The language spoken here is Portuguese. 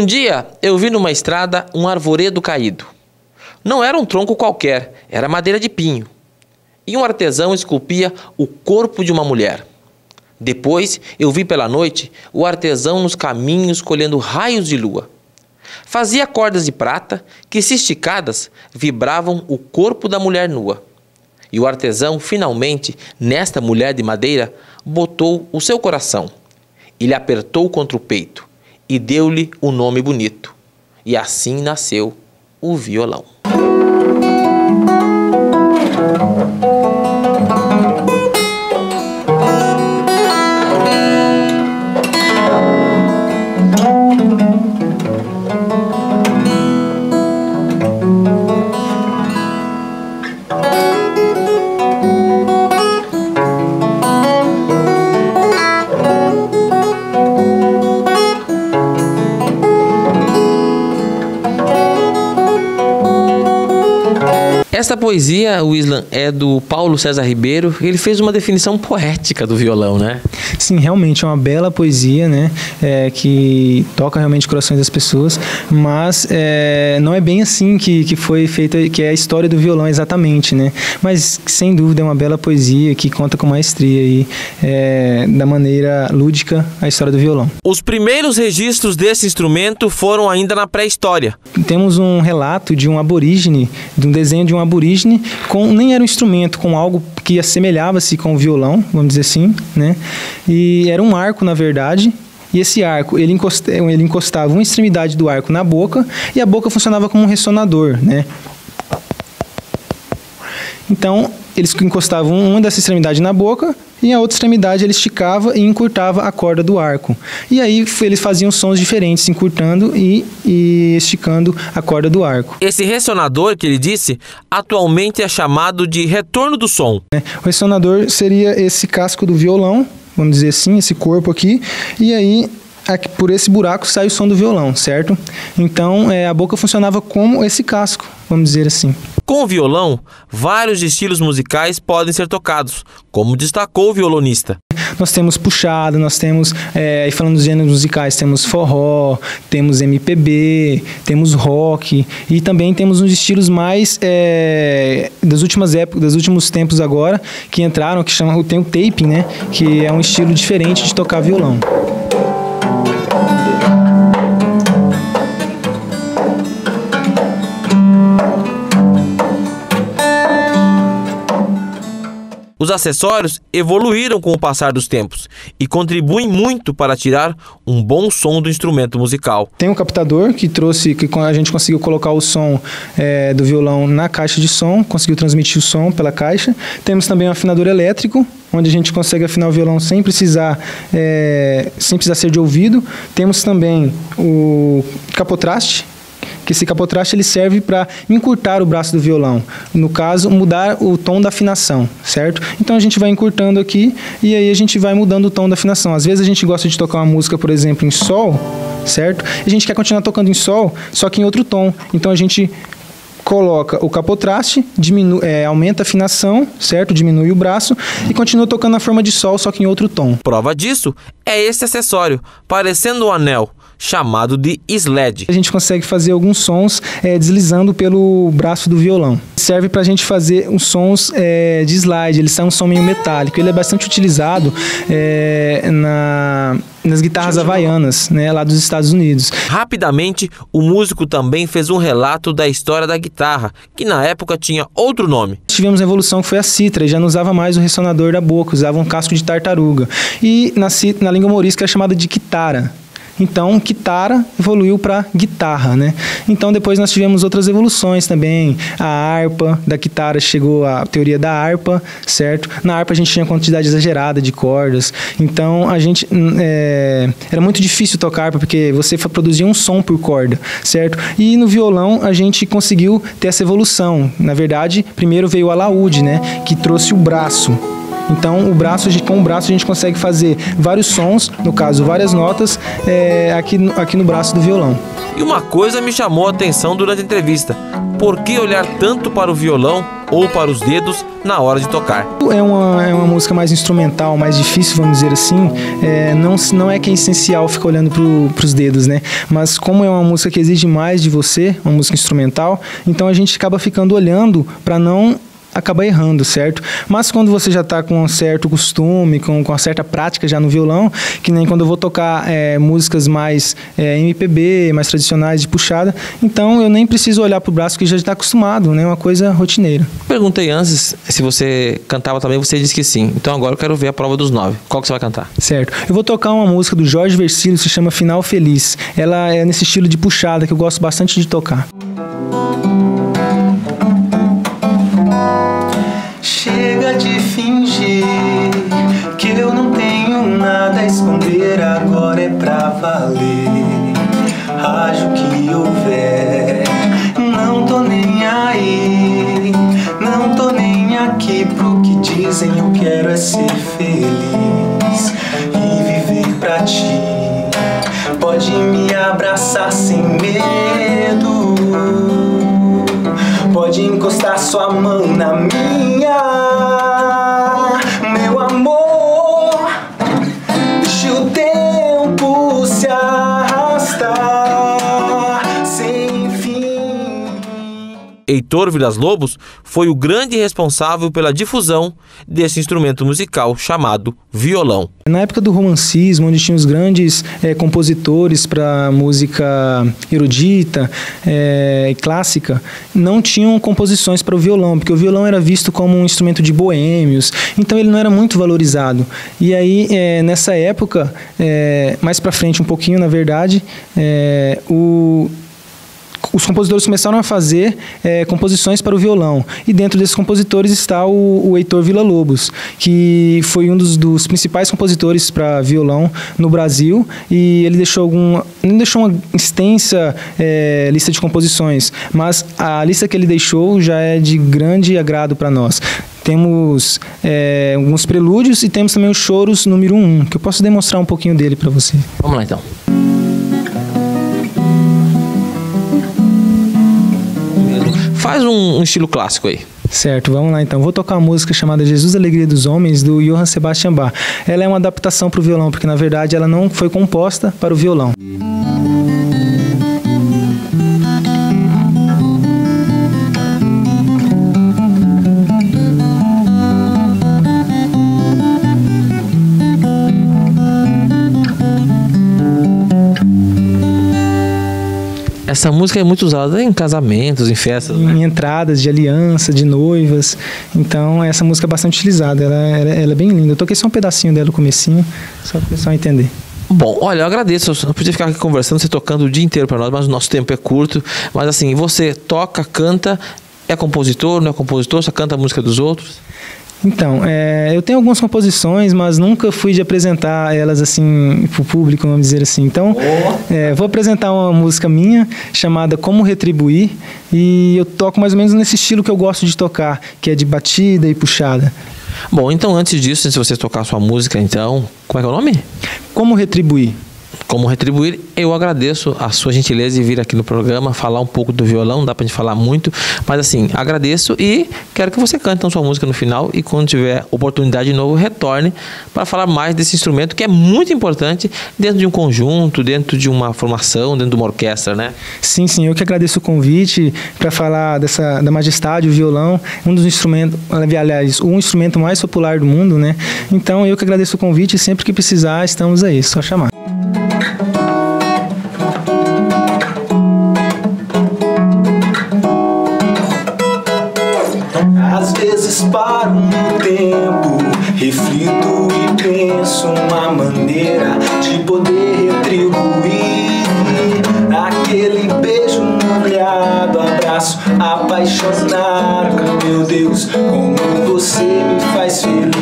Um dia eu vi numa estrada um arvoredo caído. Não era um tronco qualquer, era madeira de pinho. E um artesão esculpia o corpo de uma mulher. Depois eu vi pela noite o artesão nos caminhos colhendo raios de lua. Fazia cordas de prata que, se esticadas, vibravam o corpo da mulher nua. E o artesão, finalmente, nesta mulher de madeira, botou o seu coração. Ele apertou contra o peito e deu-lhe um nome bonito. E assim nasceu o violão. Esta poesia, Wislan, é do Paulo César Ribeiro. Ele fez uma definição poética do violão, né? Sim, realmente é uma bela poesia, né? Que toca realmente os corações das pessoas, mas não é bem assim que foi feita, que é a história do violão exatamente, né? Mas sem dúvida é uma bela poesia que conta com maestria e da maneira lúdica a história do violão. Os primeiros registros desse instrumento foram ainda na pré-história. Temos um relato de um aborígene, de um desenho de um aborígene, nem era um instrumento, com algo que assemelhava-se com o violão, vamos dizer assim, né? E era um arco, na verdade, e esse arco, ele encostava uma extremidade do arco na boca, e a boca funcionava como um ressonador, né? Então, eles encostavam uma dessa extremidade na boca, e a outra extremidade ele esticava e encurtava a corda do arco. E aí eles faziam sons diferentes, encurtando e esticando a corda do arco. Esse ressonador que ele disse, atualmente é chamado de retorno do som. O ressonador seria esse casco do violão, vamos dizer assim, esse corpo aqui, e aí por esse buraco sai o som do violão, certo? Então a boca funcionava como esse casco, vamos dizer assim. Com o violão, vários estilos musicais podem ser tocados, como destacou o violonista. Nós temos puxada, nós temos, falando dos gêneros musicais, temos forró, temos MPB, temos rock e também temos uns estilos mais das últimas épocas, dos últimos tempos agora, que entraram, tem o taping, né? Que é um estilo diferente de tocar violão. Os acessórios evoluíram com o passar dos tempos e contribuem muito para tirar um bom som do instrumento musical. Tem um captador que a gente conseguiu colocar o som do violão na caixa de som, conseguiu transmitir o som pela caixa. Temos também um afinador elétrico, onde a gente consegue afinar o violão sem precisar ser de ouvido. Temos também o capotraste, que esse capotraste ele serve para encurtar o braço do violão, no caso, mudar o tom da afinação, certo? Então a gente vai encurtando aqui e aí a gente vai mudando o tom da afinação. Às vezes a gente gosta de tocar uma música, por exemplo, em sol, certo? E a gente quer continuar tocando em sol, só que em outro tom. Então a gente coloca o capotraste, aumenta a afinação, certo? Diminui o braço e continua tocando na forma de sol, só que em outro tom. Prova disso é esse acessório, parecendo um anel, chamado de sled. A gente consegue fazer alguns sons deslizando pelo braço do violão. Serve para a gente fazer uns sons de slide, ele sai um som meio metálico. Ele é bastante utilizado nas guitarras havaianas, né, lá dos Estados Unidos. Rapidamente, o músico também fez um relato da história da guitarra, que na época tinha outro nome. Tivemos uma evolução que foi a citra, e já não usava mais o ressonador da boca, usava um casco de tartaruga. E na língua mourisca era chamada de quitara. Então, quitara evoluiu para guitarra, né? Então, depois nós tivemos outras evoluções também. A harpa, da quitara chegou a teoria da harpa, certo? Na harpa a gente tinha quantidade exagerada de cordas. Então, a gente... era muito difícil tocar harpa, porque você produzia um som por corda, certo? E no violão a gente conseguiu ter essa evolução. Na verdade, primeiro veio o alaúde, né? Que trouxe o braço. Então, com o braço a gente consegue fazer vários sons, no caso, várias notas, aqui no braço do violão. E uma coisa me chamou a atenção durante a entrevista: por que olhar tanto para o violão ou para os dedos na hora de tocar? É uma música mais instrumental, mais difícil, vamos dizer assim. Não é que é essencial ficar olhando para os dedos, né? Mas como é uma música que exige mais de você, uma música instrumental, então a gente acaba ficando olhando para não acaba errando, certo? Mas quando você já está com um certo costume, com uma certa prática já no violão, que nem quando eu vou tocar músicas mais MPB, mais tradicionais de puxada, então eu nem preciso olhar para o braço, que já está acostumado, né? Uma coisa rotineira. Perguntei antes se você cantava também, você disse que sim. Então agora eu quero ver a prova dos 9. Qual que você vai cantar? Certo. Eu vou tocar uma música do Jorge Versilo, se chama Final Feliz. Ela é nesse estilo de puxada, que eu gosto bastante de tocar. Chega de fingir que eu não tenho nada a esconder, agora é pra valer. Haja o que houver, não tô nem aí, não tô nem aqui pro que dizem. Eu quero é ser feliz e viver pra ti. Pode me abraçar sem medo, pode encostar sua mão na minha. Meu amor, deixa o tempo se arrastar sem fim. Heitor Vilas-Lobos foi o grande responsável pela difusão desse instrumento musical chamado violão. Na época do romancismo, onde tinha os grandes compositores para música erudita e clássica, não tinham composições para o violão, porque o violão era visto como um instrumento de boêmios, então ele não era muito valorizado. E aí, nessa época, mais para frente um pouquinho, na verdade, os compositores começaram a fazer composições para o violão. E dentro desses compositores está o Heitor Villa-Lobos, que foi um dos principais compositores para violão no Brasil. E ele não deixou uma extensa lista de composições, mas a lista que ele deixou já é de grande agrado para nós. Temos alguns prelúdios e temos também os choros número 1, que eu posso demonstrar um pouquinho dele para você. Vamos lá então. Faz um estilo clássico aí. Certo, vamos lá então. Vou tocar uma música chamada Jesus, Alegria dos Homens, do Johann Sebastian Bach. Ela é uma adaptação para o violão, porque na verdade ela não foi composta para o violão. Essa música é muito usada em casamentos, em festas, né? Em entradas de aliança, de noivas. Então, essa música é bastante utilizada. Ela é bem linda. Eu toquei só um pedacinho dela no comecinho, só para o pessoal entender. Bom, olha, eu agradeço. Eu podia ficar aqui conversando, você tocando o dia inteiro para nós, mas o nosso tempo é curto. Mas assim, você toca, canta, é compositor, não é compositor, só canta a música dos outros? Então, eu tenho algumas composições, mas nunca fui de apresentar elas assim para o público, vamos dizer assim. Então, vou apresentar uma música minha chamada Como Retribuir, e eu toco mais ou menos nesse estilo que eu gosto de tocar, que é de batida e puxada. Bom, então antes disso, se você tocar a sua música, então, como é que é o nome? Como Retribuir. Como Retribuir, eu agradeço a sua gentileza de vir aqui no programa, falar um pouco do violão, não dá pra gente falar muito, mas assim, agradeço e quero que você cante então sua música no final e quando tiver oportunidade de novo, retorne para falar mais desse instrumento que é muito importante dentro de um conjunto, dentro de uma formação, dentro de uma orquestra, né? Sim, eu que agradeço o convite para falar da majestade, o violão, um dos instrumentos, aliás, o instrumento mais popular do mundo, né? Então eu que agradeço o convite e sempre que precisar, estamos aí, só chamar. Às vezes paro no tempo, reflito e penso uma maneira de poder retribuir aquele beijo molhado, abraço apaixonado. Meu Deus, como você me faz feliz.